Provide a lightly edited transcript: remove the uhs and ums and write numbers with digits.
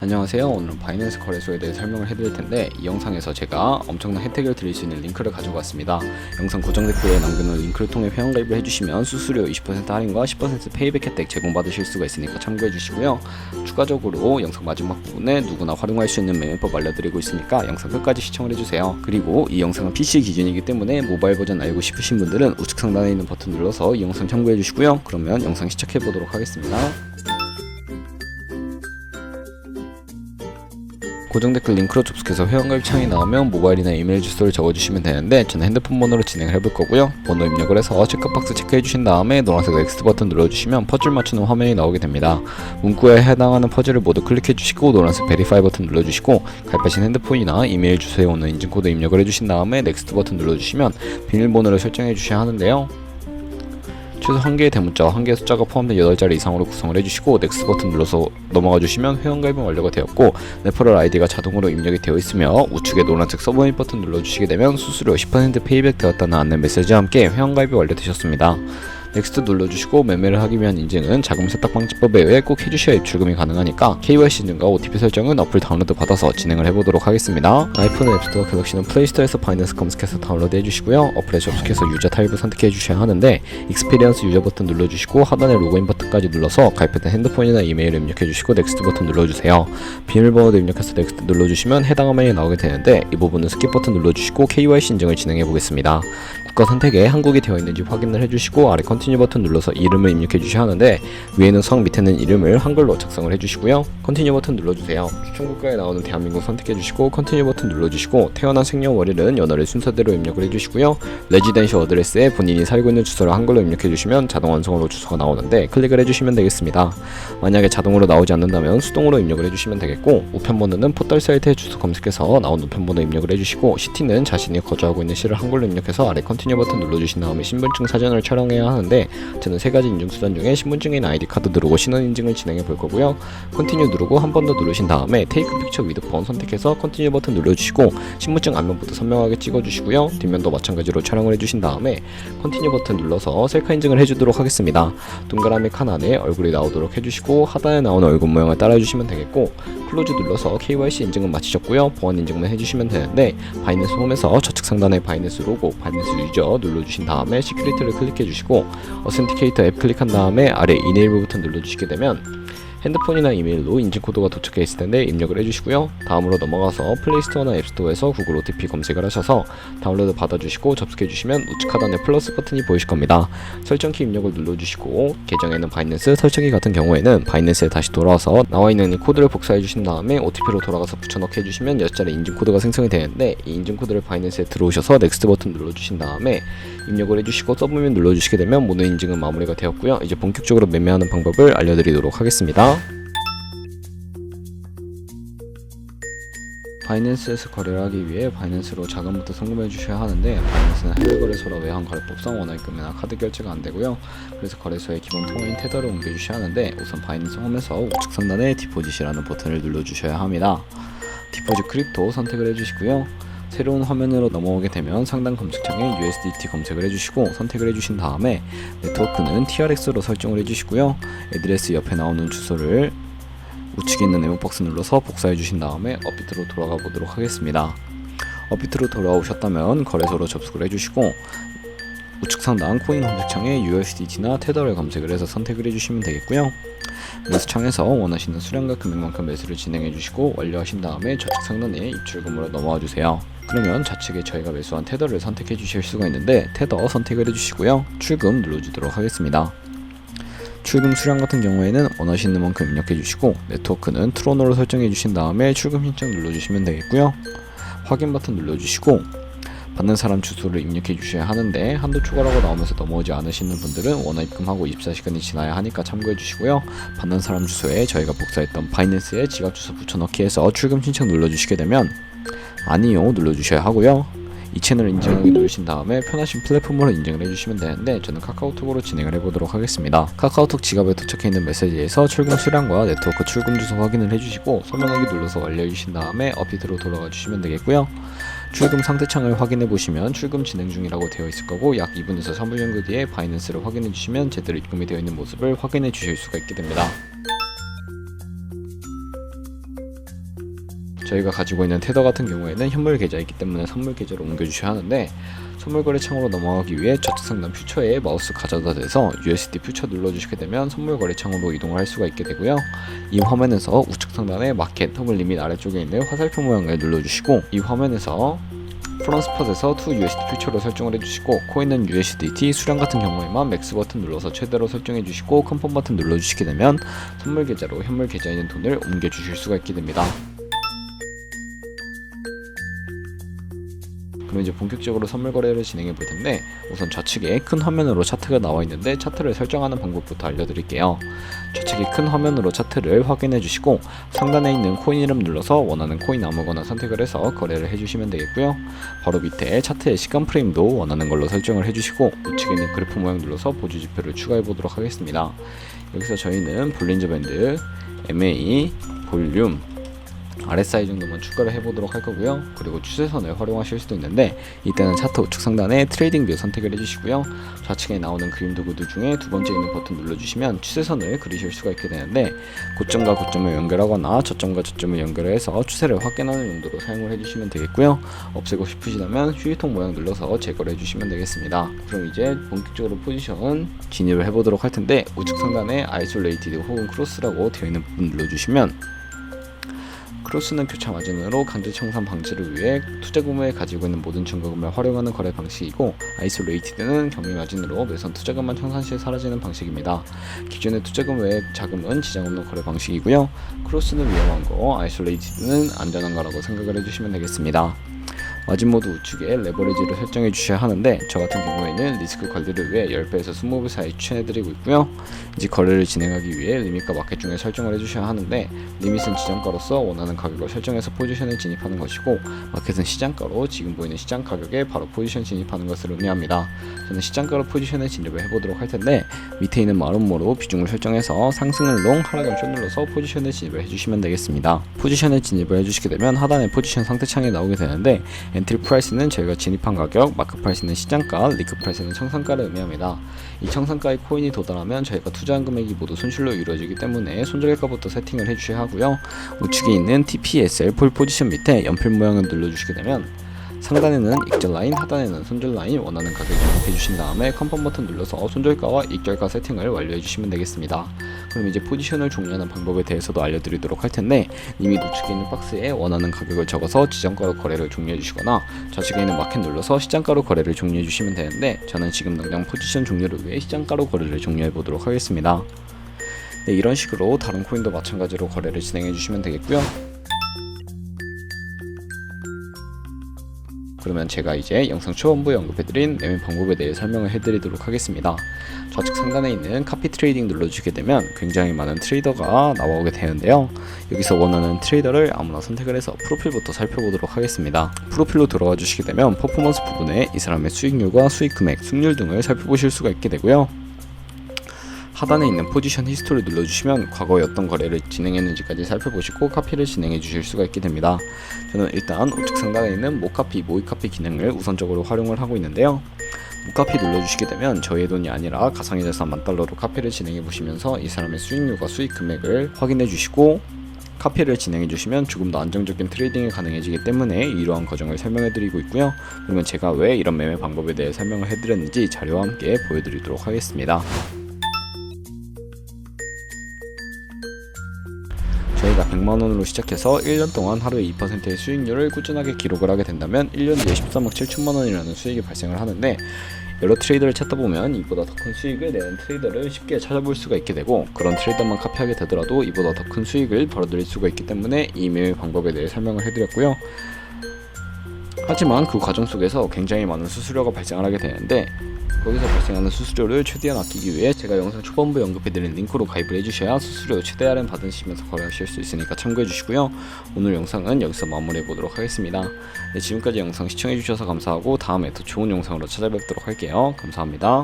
안녕하세요. 오늘은 바이낸스 거래소에 대해 설명을 해드릴 텐데 이 영상에서 제가 엄청난 혜택을 드릴 수 있는 링크를 가지고 왔습니다. 영상 고정 댓글에 남겨놓은 링크를 통해 회원가입을 해주시면 수수료 20% 할인과 10% 페이백 혜택 제공받으실 수가 있으니까 참고해주시고요. 추가적으로 영상 마지막 부분에 누구나 활용할 수 있는 매매법 알려드리고 있으니까 영상 끝까지 시청을 해주세요. 그리고 이 영상은 PC 기준이기 때문에 모바일 버전 알고 싶으신 분들은 우측 상단에 있는 버튼 눌러서 이 영상 참고해주시고요. 그러면 영상 시작해보도록 하겠습니다. 고정 댓글 링크로 접속해서 회원가입 창이 나오면 모바일이나 이메일 주소를 적어주시면 되는데 저는 핸드폰 번호로 진행을 해볼 거고요. 번호 입력을 해서 체크박스 체크해주신 다음에 노란색 넥스트 버튼 눌러주시면 퍼즐 맞추는 화면이 나오게 됩니다. 문구에 해당하는 퍼즐을 모두 클릭해주시고 노란색 베리파이 버튼 눌러주시고 가입하신 핸드폰이나 이메일 주소에 오는 인증코드 입력을 해주신 다음에 넥스트 버튼 눌러주시면 비밀번호를 설정해 주셔야 하는데요. 최소 1개의 대문자와 1개의 숫자가 포함된 8자리 이상으로 구성을 해주시고 넥스트 버튼 눌러서 넘어가 주시면 회원가입은 완료가 되었고 레퍼럴 아이디가 자동으로 입력이 되어 있으며 우측에 노란색 서브밋 버튼 눌러주시게 되면 수수료 10% 페이백 되었다는 안내 메시지와 함께 회원가입이 완료되셨습니다. 넥스트 눌러주시고 매매를 하기 위한 인증은 자금 세탁 방지법에 의해 꼭 해주셔야 입출금이 가능하니까 KYC 인증과 OTP 설정은 어플 다운로드 받아서 진행을 해보도록 하겠습니다. 아이폰 앱스토어 갤럭시는 플레이스토어에서 바이낸스 검색해서 다운로드 해주시고요. 어플에 접속해서 유저 타입을 선택해 주셔야 하는데 익스피리언스 유저 버튼 눌러주시고 하단에 로그인 버튼까지 눌러서 가입했던 핸드폰이나 이메일을 입력해 주시고 넥스트 버튼 눌러주세요. 비밀번호도 입력해서 넥스트 눌러주시면 해당 화면이 나오게 되는데 이 부분은 스킵 버튼 눌러주시고 KYC 인증을 진행해 보겠습니다. 국가 선택에 한국이 되어 있는지 확인을 해주시고 아래 컨티뉴 버튼 눌러서 이름을 입력해 주셔야 하는데 위에는 성 밑에는 이름을 한글로 작성을 해주시고요. 컨티뉴 버튼 눌러주세요. 추천 국가에 나오는 대한민국 선택해 주시고 컨티뉴 버튼 눌러주시고 태어난 생년월일은 연월일 순서대로 입력을 해주시고요. 레지던셜 어드레스에 본인이 살고 있는 주소를 한글로 입력해 주시면 자동 완성으로 주소가 나오는데 클릭을 해주시면 되겠습니다. 만약에 자동으로 나오지 않는다면 수동으로 입력을 해주시면 되겠고 우편번호는 포털 사이트에 주소 검색해서 나온 우편번호 입력을 해주시고 시티는 자신이 거주하고 있는 시를 한글로 입력해서 아래 컨티뉴 버튼 눌러주신 다음에 신분증 사진을 촬영해야 하는데 저는 3가지 인증수단 중에 신분증인 아이디카드 누르고 신원인증을 진행해 볼 거고요. 컨티뉴 누르고 한 번 더 누르신 다음에 테이크 픽처 위드 폰 선택해서 컨티뉴 버튼 눌러주시고 신분증 앞면부터 선명하게 찍어주시고요. 뒷면도 마찬가지로 촬영을 해주신 다음에 컨티뉴 버튼 눌러서 셀카 인증을 해주도록 하겠습니다. 동그라미 칸 안에 얼굴이 나오도록 해주시고 하단에 나오는 얼굴 모양을 따라해주시면 되겠고 클로즈 눌러서 KYC 인증은 마치셨고요. 보안 인증만 해주시면 되는데 바이낸스 홈에서 좌측 상단에 바이낸스 로고, 바이낸스 유저 눌러주신 다음에 시큐리티를 클릭해주시고 어센티케이터 앱 클릭한 다음에 아래 이네이블 버튼 눌러주시게 되면 핸드폰이나 이메일로 인증코드가 도착해 있을 텐데 입력을 해주시고요. 다음으로 넘어가서 플레이스토어나 앱스토어에서 구글 OTP 검색을 하셔서 다운로드 받아주시고 접속해주시면 우측 하단에 플러스 버튼이 보이실 겁니다. 설정키 입력을 눌러주시고 계정에는 바이낸스, 설정키 같은 경우에는 바이낸스에 다시 돌아와서 나와있는 이 코드를 복사해주신 다음에 OTP로 돌아가서 붙여넣기 해주시면 6자리 인증코드가 생성이 되는데 이 인증코드를 바이낸스에 들어오셔서 넥스트 버튼 눌러주신 다음에 입력을 해주시고 서브밋 눌러주시게 되면 모든 인증은 마무리가 되었고요. 이제 본격적으로 매매하는 방법을 알려드리도록 하겠습니다. 바이낸스에서 거래를 하기 위해 바이낸스로 자금부터 송금해 주셔야 하는데 바이낸스는 해외 거래소라 외환 거래법상 원화입금이나 카드 결제가 안 되고요. 그래서 거래소의 기본 통화인 테더를 옮겨 주셔야 하는데 우선 바이낸스 홈에서 우측 상단에 디포짓이라는 버튼을 눌러 주셔야 합니다. 디포짓 크립토 선택을 해 주시고요. 새로운 화면으로 넘어오게 되면 상단 검색창에 USDT 검색을 해주시고 선택을 해주신 다음에 네트워크는 TRX로 설정을 해주시고요. 애드레스 옆에 나오는 주소를 우측에 있는 네모박스 눌러서 복사해 주신 다음에 업비트로 돌아가 보도록 하겠습니다. 업비트로 돌아오셨다면 거래소로 접속을 해주시고 우측 상단 코인 검색창에 USDT나 테더를 검색을 해서 선택을 해주시면 되겠고요. 매수창에서 원하시는 수량과 금액만큼 매수를 진행해 주시고 완료하신 다음에 좌측 상단에 입출금으로 넘어와 주세요. 그러면 좌측에 저희가 매수한 테더를 선택해 주실 수가 있는데 테더 선택을 해주시고요. 출금 눌러주도록 하겠습니다. 출금 수량 같은 경우에는 원하시는 만큼 입력해 주시고 네트워크는 트로노로 설정해 주신 다음에 출금 신청 눌러주시면 되겠고요. 확인 버튼 눌러주시고 받는 사람 주소를 입력해 주셔야 하는데 한도 초과라고 나오면서 넘어오지 않으시는 분들은 원화 입금하고 24시간이 지나야 하니까 참고해 주시고요. 받는 사람 주소에 저희가 복사했던 바이낸스의 지갑 주소 붙여넣기 해서 출금 신청 눌러주시게 되면 아니요 눌러주셔야 하고요. 이 채널을 인증하기 누르신 다음에 편하신 플랫폼으로 인증을 해주시면 되는데 저는 카카오톡으로 진행을 해보도록 하겠습니다. 카카오톡 지갑에 도착해 있는 메시지에서 출금 수량과 네트워크 출금 주소 확인을 해주시고 설명하기 눌러서 완료해주신 다음에 업비트로 돌아가 주시면 되겠고요. 출금 상태창을 확인해 보시면 출금 진행 중이라고 되어 있을 거고 약 2분에서 3분 정도 뒤에 바이낸스를 확인해 주시면 제대로 입금이 되어 있는 모습을 확인해 주실 수가 있게 됩니다. 저희가 가지고 있는 테더 같은 경우에는 현물 계좌이기 때문에 선물 계좌로 옮겨주셔야 하는데, 선물 거래 창으로 넘어가기 위해 좌측 상단 퓨처에 마우스 가져다 대서 USD 퓨처 눌러주시게 되면 선물 거래 창으로 이동을 할 수가 있게 되고요. 이 화면에서 우측 상단에 마켓 혹은 리밋 아래쪽에 있는 화살표 모양을 눌러주시고, 이 화면에서 프론스팟에서 to USD 퓨처로 설정을 해주시고, 코인은 USDT, 수량 같은 경우에만 맥스 버튼 눌러서 최대로 설정해주시고 컨펌 버튼 눌러주시게 되면 선물 계좌로 현물 계좌에 있는 돈을 옮겨주실 수가 있게 됩니다. 그럼 이제 본격적으로 선물 거래를 진행해 볼 텐데, 우선 좌측에 큰 화면으로 차트가 나와 있는데 차트를 설정하는 방법부터 알려드릴게요. 좌측에 큰 화면으로 차트를 확인해 주시고, 상단에 있는 코인 이름 눌러서 원하는 코인 아무거나 선택을 해서 거래를 해주시면 되겠고요. 바로 밑에 차트의 시간 프레임도 원하는 걸로 설정을 해주시고, 우측에 있는 그래프 모양 눌러서 보조 지표를 추가해 보도록 하겠습니다. 여기서 저희는 볼린저 밴드, MA, 볼륨, RSI 정도만 추가를 해보도록 할 거고요. 그리고 추세선을 활용하실 수도 있는데, 이때는 차트 우측 상단에 트레이딩 뷰 선택을 해주시고요. 좌측에 나오는 그림 도구들 중에 두 번째 있는 버튼 눌러주시면 추세선을 그리실 수가 있게 되는데, 고점과 고점을 연결하거나 저점과 저점을 연결해서 추세를 확인하는 용도로 사용을 해주시면 되겠고요. 없애고 싶으시다면 휴지통 모양 눌러서 제거를 해주시면 되겠습니다. 그럼 이제 본격적으로 포지션 진입을 해보도록 할 텐데, 우측 상단에 아이솔레이티드 혹은 크로스라고 되어 있는 부분 눌러주시면, 크로스는 교차 마진으로 강제 청산 방지를 위해 투자 금액에 가지고 있는 모든 증거금을 활용하는 거래 방식이고, 아이솔레이티드는 경미 마진으로 매선 투자금만 청산 시에 사라지는 방식입니다. 기존의 투자금 외의 자금은 지장 없는 거래 방식이고요. 크로스는 위험한 거, 아이솔레이티드는 안전한 거라고 생각을 해주시면 되겠습니다. 마진 모드 우측에 레버리지를 설정해 주셔야 하는데, 저 같은 경우에는 리스크 관리를 위해 10배에서 20배 사이 추천해드리고 있고요. 이제 거래를 진행하기 위해 리밋과 마켓 중에 설정을 해주셔야 하는데, 리밋은 지정가로서 원하는 가격을 설정해서 포지션에 진입하는 것이고, 마켓은 시장가로 지금 보이는 시장 가격에 바로 포지션 진입하는 것을 의미합니다. 저는 시장가로 포지션에 진입을 해보도록 할 텐데, 밑에 있는 마름모로 비중을 설정해서 상승을 롱, 하락을 숏 눌러서 포지션에 진입을 해주시면 되겠습니다. 포지션에 진입을 해주시게 되면 하단에 포지션 상태창이 나오게 되는데, 엔트리 프라이스는 저희가 진입한 가격, 마크 프라이스는 시장가, 리크 프라이스는 청산가를 의미합니다. 이 청산가의 코인이 도달하면 저희가 투자한 금액이 모두 손실로 이루어지기 때문에 손절가부터 세팅을 해주셔야 하고요. 우측에 있는 TPSL 폴 포지션 밑에 연필 모양을 눌러주시게 되면, 상단에는 익절 라인, 하단에는 손절 라인 원하는 가격을 입력해 주신 다음에 컨펌 버튼 눌러서 손절가와 익절가 세팅을 완료해 주시면 되겠습니다. 그럼 이제 포지션을 종료하는 방법에 대해서도 알려드리도록 할 텐데, 리밋 우측에 있는 박스에 원하는 가격을 적어서 지정가로 거래를 종료해 주시거나, 좌측에 있는 마켓 눌러서 시장가로 거래를 종료해 주시면 되는데, 저는 지금 당장 포지션 종료를 위해 시장가로 거래를 종료해 보도록 하겠습니다. 네, 이런 식으로 다른 코인도 마찬가지로 거래를 진행해 주시면 되겠고요. 그러면 제가 이제 영상 초반부에 언급해드린 매매 방법에 대해 설명을 해드리도록 하겠습니다. 좌측 상단에 있는 카피 트레이딩 눌러주시게 되면 굉장히 많은 트레이더가 나오게 되는데요. 여기서 원하는 트레이더를 아무나 선택을 해서 프로필부터 살펴보도록 하겠습니다. 프로필로 들어와 주시게 되면 퍼포먼스 부분에 이 사람의 수익률과 수익 금액, 승률 등을 살펴보실 수가 있게 되고요. 하단에 있는 포지션 히스토리 눌러주시면 과거에 어떤 거래를 진행했는지까지 살펴보시고 카피를 진행해 주실 수가 있게 됩니다. 저는 일단 우측 상단에 있는 모카피, 모이카피 기능을 우선적으로 활용을 하고 있는데요. 모카피 눌러주시게 되면 저의 돈이 아니라 가상의 자산 $10,000로 카피를 진행해 보시면서 이 사람의 수익률과 수익 금액을 확인해 주시고, 카피를 진행해 주시면 조금 더 안정적인 트레이딩이 가능해지기 때문에 이러한 과정을 설명해 드리고 있고요. 그러면 제가 왜 이런 매매 방법에 대해 설명을 해드렸는지 자료와 함께 보여드리도록 하겠습니다. 저희가 100만원으로 시작해서 1년 동안 하루에 2%의 수익률을 꾸준하게 기록을 하게 된다면 1년 뒤에 13억 7천만원이라는 수익이 발생을 하는데, 여러 트레이더를 찾다 보면 이보다 더 큰 수익을 내는 트레이더를 쉽게 찾아볼 수가 있게 되고, 그런 트레이더만 카피하게 되더라도 이보다 더 큰 수익을 벌어들일 수가 있기 때문에 이 매매 방법에 대해 설명을 해드렸고요. 하지만 그 과정 속에서 굉장히 많은 수수료가 발생을 하게 되는데, 거기서 발생하는 수수료를 최대한 아끼기 위해 제가 영상 초반부에 언급해드린 링크로 가입을 해주셔야 수수료 최대 할인 받으시면서 거래하실 수 있으니까 참고해주시고요. 오늘 영상은 여기서 마무리해보도록 하겠습니다. 네, 지금까지 영상 시청해주셔서 감사하고 다음에 더 좋은 영상으로 찾아뵙도록 할게요. 감사합니다.